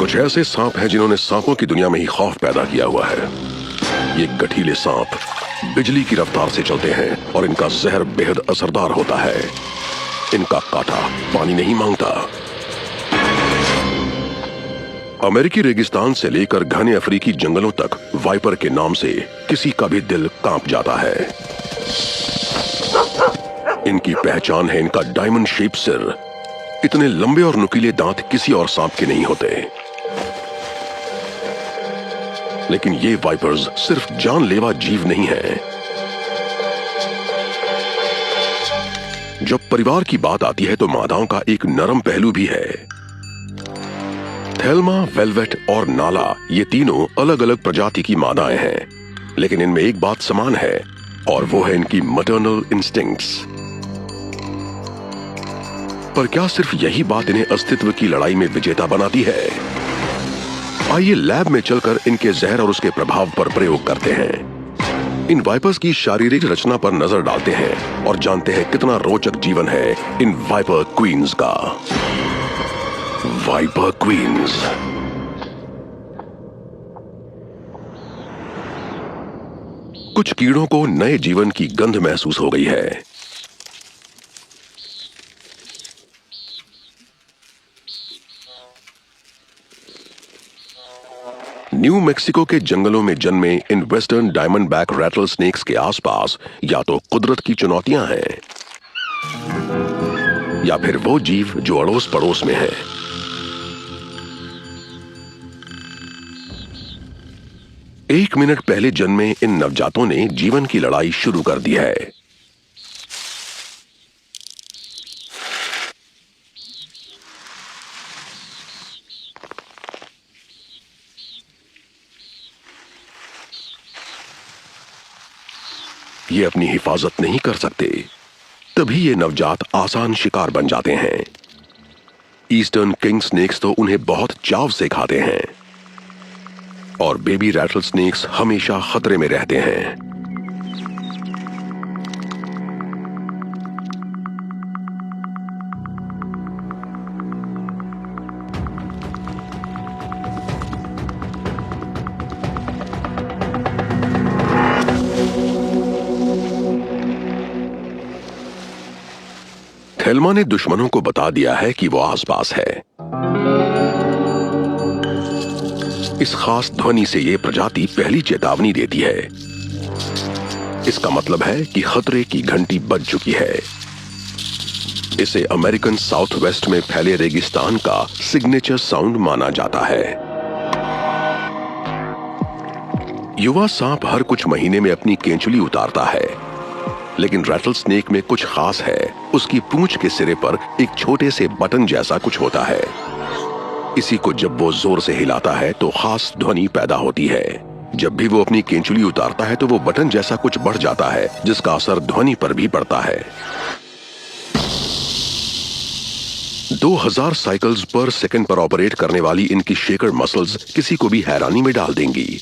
कुछ ऐसे सांप हैं जिन्होंने सांपों की दुनिया में ही खौफ पैदा किया हुआ है। ये गठीले सांप बिजली की रफ्तार से चलते हैं और इनका जहर बेहद असरदार होता है। इनका कांटा पानी नहीं मांगता। अमेरिकी रेगिस्तान से लेकर घने अफ्रीकी जंगलों तक वाइपर के नाम से किसी का भी दिल कांप जाता है। इनकी पहचान है इनका डायमंड शेप सिर। इतने लंबे और नुकीले दांत किसी और सांप के नहीं होते। लेकिन ये वाइपर्स सिर्फ जानलेवा जीव नहीं हैं। जब परिवार की बात आती है तो मादाओं का एक नरम पहलू भी है। थेल्मा, वेलवेट और नाला ये तीनों अलग अलग प्रजाति की मादाएं हैं, लेकिन इनमें एक बात समान है और वो है इनकी मैटरनल इंस्टिंक्ट्स। पर क्या सिर्फ यही बात इन्हें अस्तित्व की लड़ाई में विजेता बनाती है? आइए लैब में चलकर इनके जहर और उसके प्रभाव पर प्रयोग करते हैं। इन वाइपर्स की शारीरिक रचना पर नजर डालते हैं और जानते हैं कितना रोचक जीवन है इन वाइपर क्वींस का। Viper queens. कुछ कीड़ों को नए जीवन की गंध महसूस हो गई है। न्यू मैक्सिको के जंगलों में जन्मे इन western diamondback rattlesnakes के आसपास या तो कुदरत की चुनौतियां हैं या फिर वो जीव जो अड़ोस पड़ोस में है। एक मिनट पहले जन्मे इन नवजातों ने जीवन की लड़ाई शुरू कर दी है। ये अपनी हिफाजत नहीं कर सकते, तभी ये नवजात आसान शिकार बन जाते हैं। ईस्टर्न किंग स्नेक्स तो उन्हें बहुत चाव से खाते हैं और बेबी रैटल स्नेक्स हमेशा खतरे में रहते हैं। थेल्मा ने दुश्मनों को बता दिया है कि वो आसपास है। इस खास ध्वनि से ये प्रजाति पहली चेतावनी देती है। इसका मतलब है कि खतरे की घंटी बज चुकी है। इसे अमेरिकन साउथ वेस्ट में फैले रेगिस्तान का सिग्नेचर साउंड माना जाता है। युवा सांप हर कुछ महीने में अपनी केंचुली उतारता है, लेकिन रैटल स्नेक में कुछ खास है। उसकी पूंछ के सिरे पर एक छोटे से बटन जैसा कुछ होता है। इसी को जब वो जोर से हिलाता है तो खास ध्वनि पैदा होती है। जब भी वो अपनी केंचुली उतारता है तो वो बटन जैसा कुछ बढ़ जाता है, जिसका असर ध्वनि पर भी पड़ता है। 2000 साइकिल्स पर सेकंड पर ऑपरेट करने वाली इनकी शेकर मसल्स किसी को भी हैरानी में डाल देंगी।